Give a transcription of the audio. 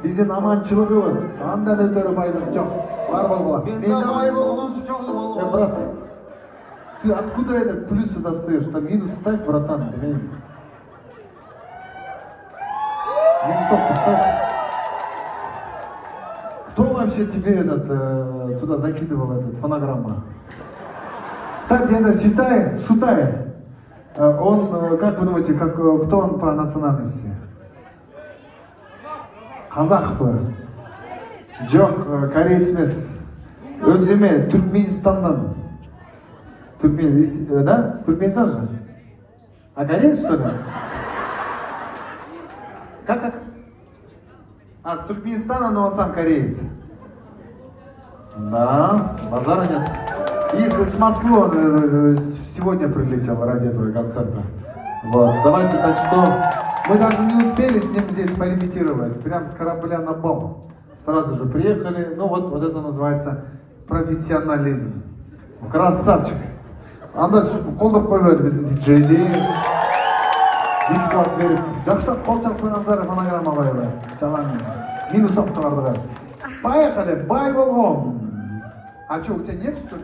Биздин аманчылыгыбыз, андан өтөрү байлык жок. Бар болгула. Мен да бай болгончу чоң болгон. Брат, ты откуда этот плюсы достаешь? Там минус ставь, братан, блин. Минусовку ставь. Кто вообще тебе туда закидывал этот фонограмма? Кстати, это Шутай. Он, как вы думаете, кто он по национальности? Казах бы. Жоқ, кореец емес. Өзіме Түркменистандан. Да? Туркменистан же? А кореец, что ли? Как? А, с Туркменистана, но он сам кореец. Да, базара нет. И с Москвы он сегодня прилетел ради этого концерта. Вот, давайте, так что мы даже не успели с ним здесь порепетировать. Прям с корабля на бал. Сразу же приехали. Ну вот это называется профессионализм. Красавчик. Анда қолдап қойып біздің диджейді. Үш қуат беріп, жақшылап қол шақсаңыздар фонограмма қойып. Жалан минус оқтығардыға. Поехали, бай болгом. А что, у тебя нет, что ли?